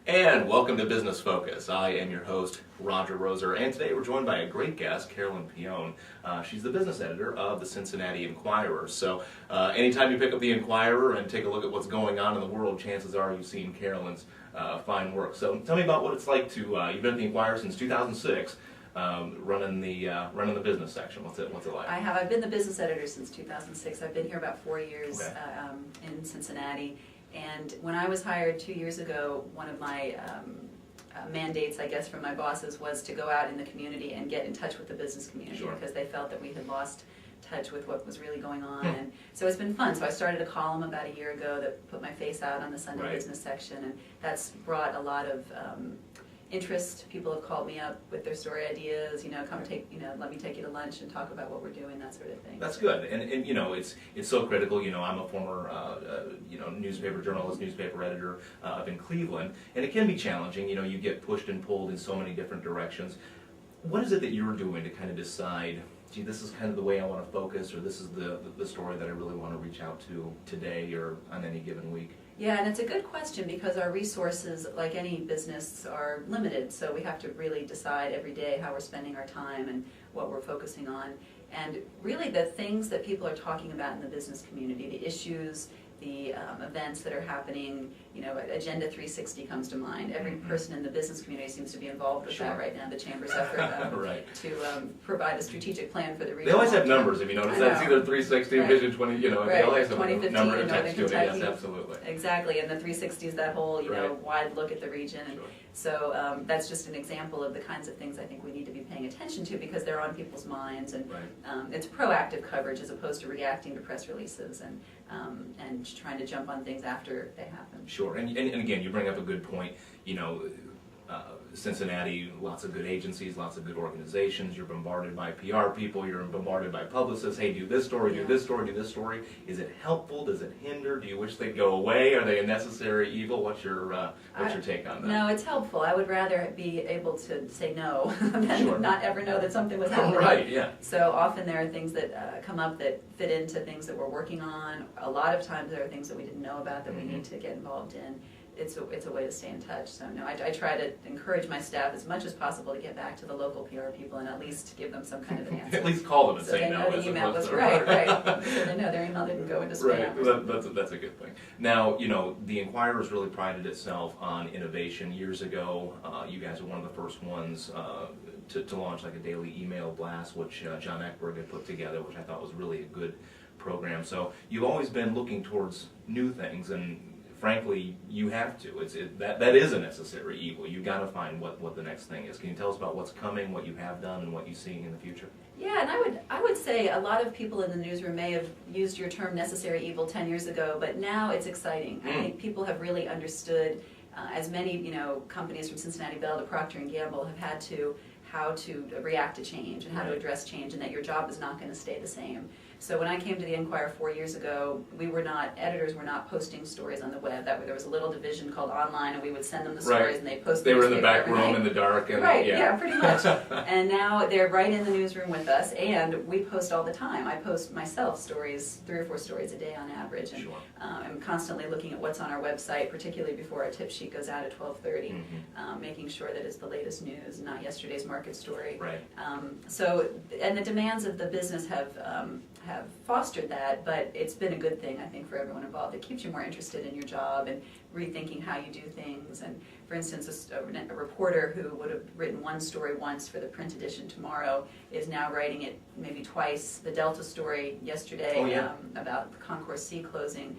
And welcome to Business Focus. I am your host, Rodger Roeser, and today we're joined by a great guest, Caroline Pione. She's the business editor of the Cincinnati Enquirer. So anytime you pick up the Enquirer and take a look at what's going on in the world, chances are you've seen Caroline's fine work. So tell me about what it's like to, you've been at the Enquirer since 2006, running the business section. What's it like? I've been the business editor since 2006. I've been here about 4 years in Cincinnati. And when I was hired 2 years ago, one of my mandates, I guess, from my bosses was to go out in the community and get in touch with the business community because they felt that we had lost touch with what was really going on. And so it's been fun. So I started a column about a year ago that put my face out on the Sunday business section, and that's brought a lot of interest. People have called me up with their story ideas, come take, let me take you to lunch and talk about what we're doing, that sort of thing. That's good, and it's so critical. I'm a former newspaper journalist, newspaper editor up in Cleveland, and it can be challenging. You get pushed and pulled in so many different directions. What is it that you're doing to kind of decide, gee, this is kind of the way I want to focus, or this is the story that I really want to reach out to today or on any given week? Yeah, and it's a good question because our resources, like any business, are limited. So we have to really decide every day how we're spending our time and what we're focusing on. And really the things that people are talking about in the business community, the issues, the events that are happening, Agenda 360 comes to mind. Every person in the business community seems to be involved with that right now. The Chamber's effort to provide a strategic plan for the region. They always have numbers, if you notice. That's either 360 or Vision 20, they always have a number attached to it. Yes, absolutely. Exactly, and the 360 is that whole, wide look at the region. And so that's just an example of the kinds of things I think we need to be paying attention to because they're on people's minds, and it's proactive coverage as opposed to reacting to press releases and trying to jump on things after they happen. Sure, and again, you bring up a good point. Cincinnati, lots of good agencies, lots of good organizations. You're bombarded by PR people. You're bombarded by publicists. Hey, do this story, do this story, do this story. Is it helpful? Does it hinder? Do you wish they'd go away? Are they a necessary evil? What's your take on that? No, it's helpful. I would rather be able to say no than not ever know that something was happening. Right, yeah. So often there are things that come up that fit into things that we're working on. A lot of times there are things that we didn't know about that we need to get involved in. It's a way to stay in touch. So no, I try to encourage my staff as much as possible to get back to the local PR people and at least give them some kind of an answer. At least call them and say no. no. So they know the email was right. So they know their email didn't go into spam. Right, that's a good thing. Now, the Enquirer has really prided itself on innovation. Years ago, you guys were one of the first ones to launch like a daily email blast, which John Eckberg had put together, which I thought was really a good program. So you've always been looking towards new things, and frankly, you have to. That is a necessary evil. You've got to find what the next thing is. Can you tell us about what's coming, what you have done, and what you're seeing in the future? Yeah, and I would say a lot of people in the newsroom may have used your term necessary evil 10 years ago, but now it's exciting. I think people have really understood, as many companies from Cincinnati Bell to Procter & Gamble have had to, how to react to change and how to address change, and that your job is not going to stay the same. So when I came to the Enquirer 4 years ago, editors were not posting stories on the web. There was a little division called online, and we would send them the stories, and they'd post. They were in the back room in the dark, and pretty much. And now they're right in the newsroom with us, and we post all the time. I post myself stories, 3 or 4 stories a day on average, and I'm constantly looking at what's on our website, particularly before our tip sheet goes out at 12:30, making sure that it's the latest news, not yesterday's market story. Right. And the demands of the business have fostered that, but it's been a good thing, I think, for everyone involved. It keeps you more interested in your job and rethinking how you do things. And for instance, a reporter who would have written one story once for the print edition tomorrow is now writing it maybe twice. The Delta story yesterday about the Concourse C closing,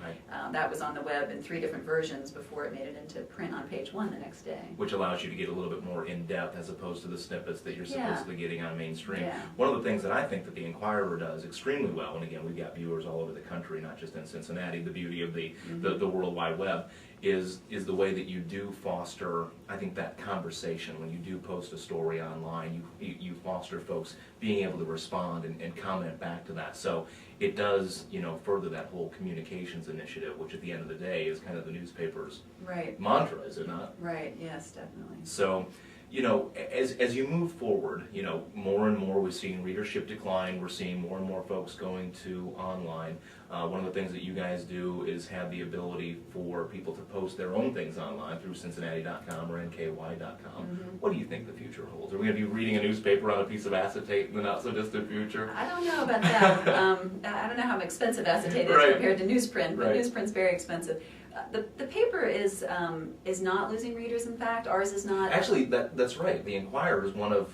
that was on the web in 3 different versions before it made it into print on page 1 the next day. Which allows you to get a little bit more in-depth as opposed to the snippets that you're supposedly getting on mainstream. One of the things that I think that the Enquirer does extremely well, and again, we've got viewers all over the country, not just in Cincinnati, the beauty of the World Wide Web, is the way that you do foster, I think, that conversation. When you do post a story online, you foster folks being able to respond and comment back to that. So it does, further that whole communications initiative, which at the end of the day is kind of the newspaper's mantra, is it not? Right, yes, definitely. So you know, as you move forward, you know, more and more we're seeing readership decline. We're seeing more and more folks going to online. One of the things that you guys do is have the ability for people to post their own things online through Cincinnati.com or NKY.com. Mm-hmm. What do you think the future holds? Are we going to be reading a newspaper on a piece of acetate in the not so distant future? I don't know about that. I don't know how expensive acetate is Right. compared to newsprint, but Right. newsprint's very expensive. The paper is not losing readers. In fact, ours is not. Actually, that's right. The Enquirer is one of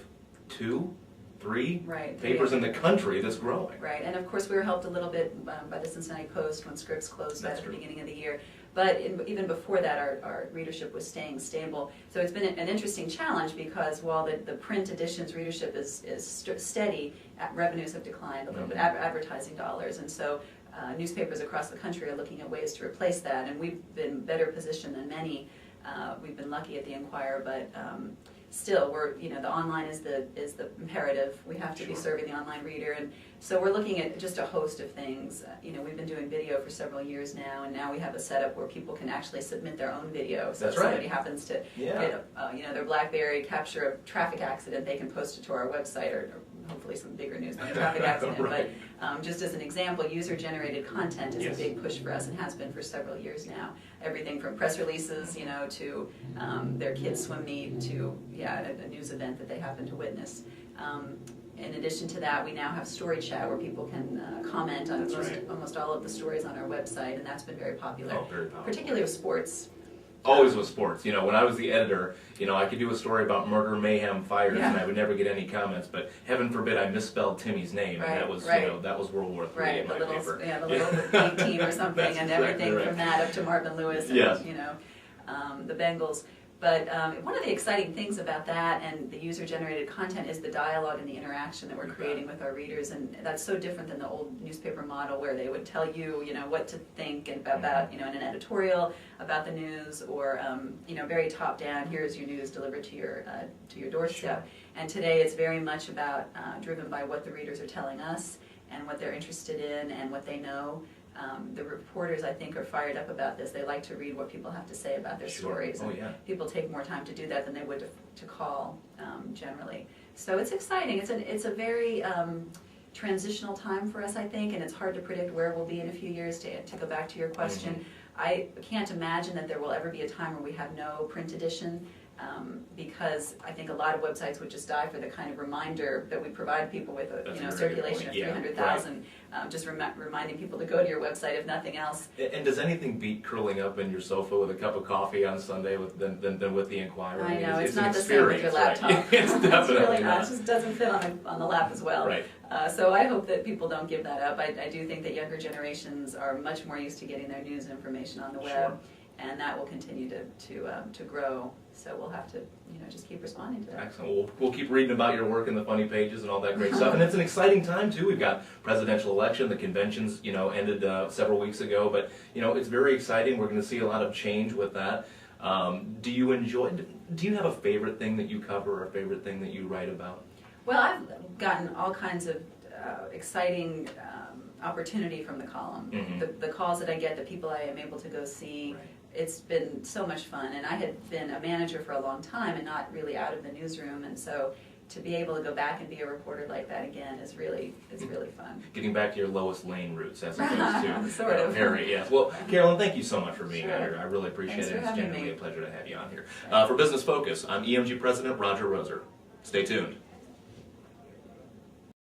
2, 3 Right. papers in the country that's growing. Right, and of course we were helped a little bit by the Cincinnati Post when Scripps closed That's at the true. beginning of the year. But even before that, our readership was staying stable. So it's been an interesting challenge because while the print edition's readership is steady, revenues have declined a little bit, advertising dollars, and so newspapers across the country are looking at ways to replace that, and we've been better positioned than many. We've been lucky at the Enquirer, but still, the online is the imperative. We have to be Sure. serving the online reader, and so we're looking at just a host of things. We've been doing video for several years now, and now we have a setup where people can actually submit their own video. So That's if right. somebody happens to Yeah. get their BlackBerry, capture a traffic accident, they can post it to our website, or hopefully some bigger news than a traffic accident. Right. But just as an example, user-generated content is Yes. a big push for us and has been for several years now. Everything from press releases, to their kids' swim meet, to a news event that they happen to witness. In addition to that, we now have Story Chat where people can comment on almost all of the stories on our website, and that's been very popular. Oh, very popular. Particularly with sports. Always with sports. You know, when I was the editor, I could do a story about murder, mayhem, fires, Yeah. and I would never get any comments. But heaven forbid I misspelled Timmy's name, and that was that was World War III Right, in my paper. the little league team or something, That's and exactly everything right. from that up to Marvin Lewis and Yes. the Bengals. But one of the exciting things about that and the user-generated content is the dialogue and the interaction that we're creating with our readers, and that's so different than the old newspaper model where they would tell you, what to think and about, in an editorial about the news, or very top-down. Here's your news delivered to your doorstep. Sure. And today it's very much about driven by what the readers are telling us and what they're interested in and what they know. The reporters, I think, are fired up about this. They like to read what people have to say about their Sure. stories. Oh, and yeah. People take more time to do that than they would to call generally. So it's exciting. It's a very transitional time for us, I think, and it's hard to predict where we'll be in a few years. To go back to your question, I can't imagine that there will ever be a time where we have no print edition. Because I think a lot of websites would just die for the kind of reminder that we provide people with, circulation of 300,000, just reminding people to go to your website if nothing else. And does anything beat curling up in your sofa with a cup of coffee on Sunday than with the Enquirer? I know, it's an not the same with your experience, right? laptop. It's definitely really not. It just doesn't fit on the lap as well. Right. So I hope that people don't give that up. I do think that younger generations are much more used to getting their news and information on the web. Sure. And that will continue to grow. So we'll have to, just keep responding to that. Excellent. We'll keep reading about your work in the funny pages and all that great stuff. And it's an exciting time, too. We've got presidential election. The conventions, ended several weeks ago. But, it's very exciting. We're going to see a lot of change with that. Do you have a favorite thing that you cover or a favorite thing that you write about? Well, I've gotten all kinds of exciting opportunity from the column. The calls that I get, the people I am able to go see, it's been so much fun. And I had been a manager for a long time and not really out of the newsroom, and so to be able to go back and be a reporter like that again is really fun. Getting back to your Lois Lane roots as opposed to sort of. Harry, yes. Well, Carolyn, thank you so much for being Sure. on here. I really appreciate Thanks it. for It's having genuinely me. a pleasure to have you on here. For Business Focus, I'm EMG President Rodger Roeser. Stay tuned.